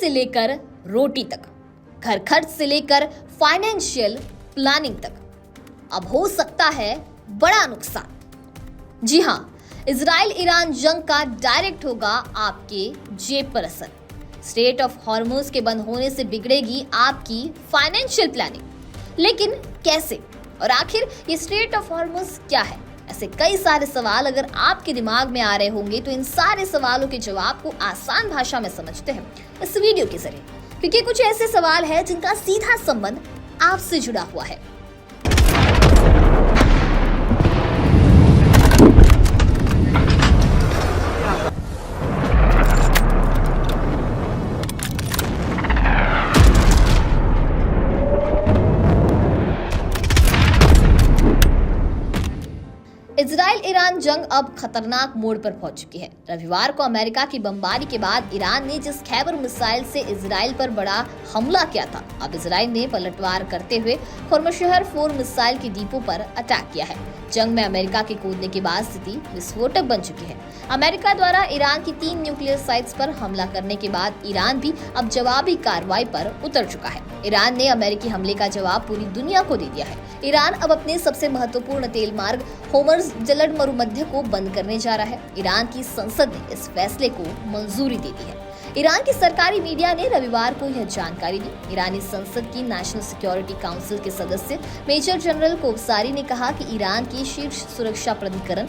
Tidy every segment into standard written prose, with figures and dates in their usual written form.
से लेकर रोटी तक, घर खर्च से लेकर फाइनेंशियल प्लानिंग तक, अब हो सकता है बड़ा नुकसान। जी हां, इजराइल ईरान जंग का डायरेक्ट होगा आपके जेब पर असर। स्ट्रेट ऑफ हॉर्मुज के बंद होने से बिगड़ेगी आपकी फाइनेंशियल प्लानिंग। लेकिन कैसे, और आखिर ये स्ट्रेट ऑफ हॉर्मुज क्या है? ऐसे कई सारे सवाल अगर आपके दिमाग में आ रहे होंगे तो इन सारे सवालों के जवाब को आसान भाषा में समझते हैं इस वीडियो के जरिए, क्योंकि कुछ ऐसे सवाल हैं जिनका सीधा संबंध आपसे जुड़ा हुआ है। इजराइल ईरान जंग अब खतरनाक मोड़ पर पहुंच चुकी है। रविवार को अमेरिका की बमबारी के बाद ईरान ने जिस खैबर मिसाइल से इजराइल पर बड़ा हमला किया था, अब इजराइल ने पलटवार करते हुए खुर्मशहर 4 मिसाइल के डिपो पर अटैक किया है। जंग में अमेरिका के कूदने के बाद स्थिति विस्फोटक बन चुकी है। अमेरिका द्वारा ईरान की 3 न्यूक्लियर साइट्स पर हमला करने के बाद ईरान भी अब जवाबी कार्रवाई पर उतर चुका है। ईरान ने अमेरिकी हमले का जवाब पूरी दुनिया को दे दिया है। ईरान अब अपने सबसे महत्वपूर्ण तेल मार्ग होर्मुज जलद मरुमध्य को बंद करने जा रहा है। ईरान की संसद ने इस फैसले को मंजूरी दे दी है। ईरान की सरकारी मीडिया ने रविवार को यह जानकारी दी। ईरानी संसद की नेशनल सिक्योरिटी काउंसिल के सदस्य मेजर जनरल कोवसारी ने कहा कि ईरान की शीर्ष सुरक्षा प्राधिकरण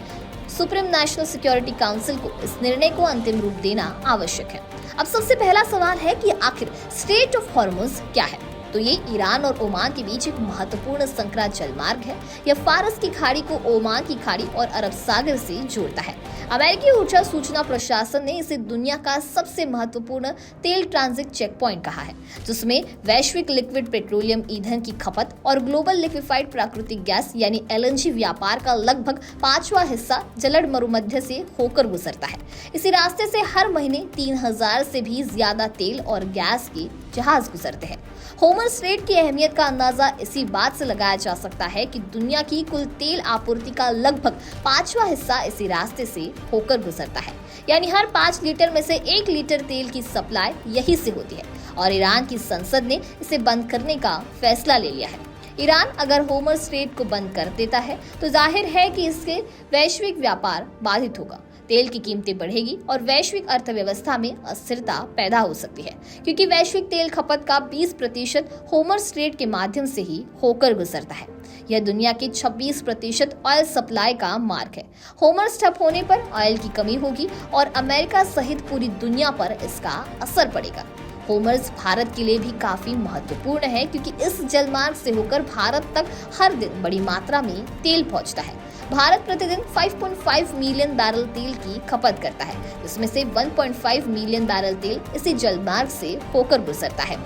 सुप्रीम नेशनल सिक्योरिटी काउंसिल को इस निर्णय को अंतिम रूप देना आवश्यक है। अब सबसे पहला सवाल है कि आखिर स्ट्रेट ऑफ हॉर्मुज क्या है? तो ये ईरान और ओमान के बीच एक महत्वपूर्ण संकरा जलमार्ग है। यह फारस की खाड़ी को ओमान की खाड़ी और अरब सागर से जोड़ता है। अमेरिकी ऊर्जा सूचना प्रशासन ने इसे दुनिया का सबसे महत्वपूर्ण तेल ट्रांजिट चेक पॉइंट कहा है, जिसमें वैश्विक लिक्विड पेट्रोलियम ईंधन की खपत और ग्लोबल लिक्विफाइड प्राकृतिक गैस यानी LNG व्यापार का लगभग 5वां हिस्सा जलद मरुमध्य से होकर गुजरता है। इसी रास्ते से हर महीने 3000 से भी ज्यादा तेल और गैस के जहाज गुजरते हैं। होर्मुज स्ट्रेट की अहमियत का अंदाजा इसी बात से लगाया जा सकता है कि दुनिया की कुल तेल आपूर्ति का लगभग 5वां हिस्सा इसी रास्ते से होकर गुजरता है, यानी हर 5 लीटर में से 1 लीटर तेल की सप्लाई यही से होती है। और ईरान की संसद ने इसे बंद करने का फैसला ले लिया है। ईरान अगर होर्मुज स्ट्रेट को बंद कर देता है तो जाहिर है कि इससे वैश्विक व्यापार बाधित होगा, तेल की कीमतें बढ़ेगी और वैश्विक अर्थव्यवस्था में अस्थिरता पैदा हो सकती है, क्योंकि वैश्विक तेल खपत का 20% होर्मुज स्ट्रेट के माध्यम से ही होकर गुजरता है। यह दुनिया के 26% ऑयल सप्लाई का मार्ग है। होर्मुज ठप होने पर ऑयल की कमी होगी और अमेरिका सहित पूरी दुनिया पर इसका असर पड़ेगा। होर्मुज भारत के लिए भी काफी महत्वपूर्ण है, क्योंकि इस जलमार्ग से होकर भारत तक हर दिन बड़ी मात्रा में तेल पहुंचता है। भारत प्रतिदिन 5.5 मिलियन बैरल तेल की खपत करता है, जिसमें से 1.5 मिलियन बैरल तेल इसी जलमार्ग से होकर गुजरता है।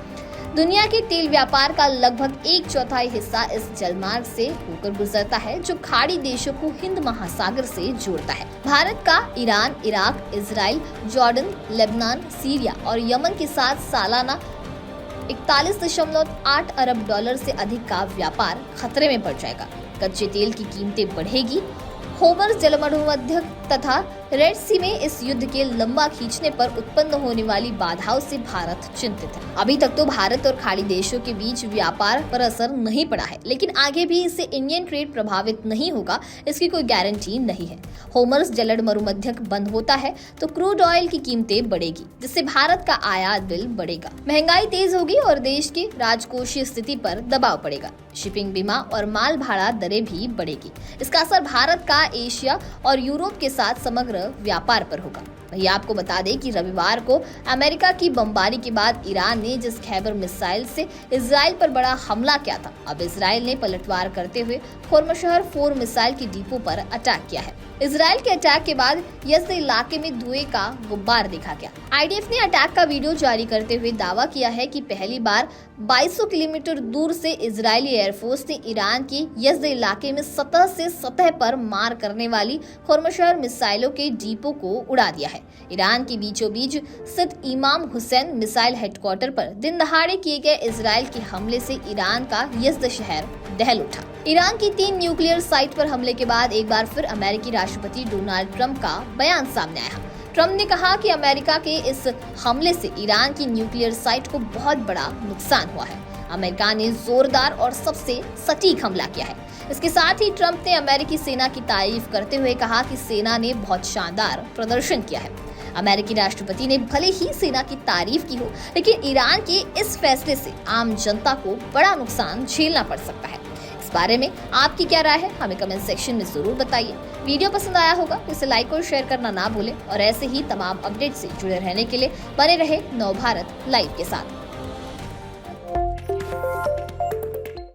दुनिया के तेल व्यापार का लगभग 1/4 हिस्सा इस जलमार्ग से होकर गुजरता है, जो खाड़ी देशों को हिंद महासागर से जोड़ता है। भारत का Iran, Iraq, Israel, Jordan, Lebanon, Syria और यमन के साथ सालाना 41.8 अरब डॉलर से अधिक का व्यापार खतरे में पड़ जाएगा। कच्चे तेल की कीमतें बढ़ेगी। होर्मुज जलमरुमध्य तथा रेड सी में इस युद्ध के लंबा खींचने पर उत्पन्न होने वाली बाधाओं से भारत चिंतित है। अभी तक तो भारत और खाड़ी देशों के बीच व्यापार पर असर नहीं पड़ा है, लेकिन आगे भी इससे इंडियन ट्रेड प्रभावित नहीं होगा, इसकी कोई गारंटी नहीं है। होर्मुज जलद मरुमध्य बंद होता है तो क्रूड ऑयल की कीमतें बढ़ेगी, जिससे भारत का आयात बिल बढ़ेगा, महंगाई तेज होगी और देश की राजकोषीय स्थिति पर दबाव पड़ेगा। शिपिंग, बीमा और माल भाड़ा दरें भी बढ़ेगी। इसका असर भारत का एशिया और यूरोप के साथ समग्र व्यापार पर होगा। वहीं आपको बता दें कि रविवार को अमेरिका की बमबारी के बाद ईरान ने जिस खैबर मिसाइल से इजराइल पर बड़ा हमला किया था, अब इजराइल ने पलटवार करते हुए खुर्मशहर 4 मिसाइल की डिपो पर अटैक किया है। इजराइल के अटैक के बाद यज़द इलाके में धुएं का गुब्बार देखा गया। IDF ने अटैक का वीडियो जारी करते हुए दावा किया है कि पहली बार 2200 किलोमीटर दूर से इजरायली एयरफोर्स ने ईरान के यज़द इलाके में सतह से सतह पर मार करने वाली खुर्मशहर मिसाइलों के डिपो को उड़ा दिया है। ईरान के बीचों बीच स्थित इमाम हुसैन मिसाइल हेडक्वार्टर पर दिन दहाड़े किए गए इजराइल के हमले से ईरान का यज़द शहर दहल उठा। ईरान की 3 न्यूक्लियर साइट पर हमले के बाद एक बार फिर अमेरिकी राष्ट्रपति डोनाल्ड ट्रंप का बयान सामने आया। ट्रंप ने कहा कि अमेरिका के इस हमले से ईरान की न्यूक्लियर साइट को बहुत बड़ा नुकसान हुआ है। अमेरिका ने जोरदार और सबसे सटीक हमला किया है। इसके साथ ही ट्रंप ने अमेरिकी सेना की तारीफ करते हुए कहा कि सेना ने बहुत शानदार प्रदर्शन किया है। अमेरिकी राष्ट्रपति ने भले ही सेना की तारीफ की हो, लेकिन ईरान के इस फैसले से आम जनता को बड़ा नुकसान झेलना पड़ सकता है। इस बारे में आपकी क्या राय है, हमें कमेंट सेक्शन में जरूर बताइए। वीडियो पसंद आया होगा तो इसे लाइक और शेयर करना ना भूलें और ऐसे ही तमाम अपडेट से जुड़े रहने के लिए बने रहे नवभारत लाइव के साथ।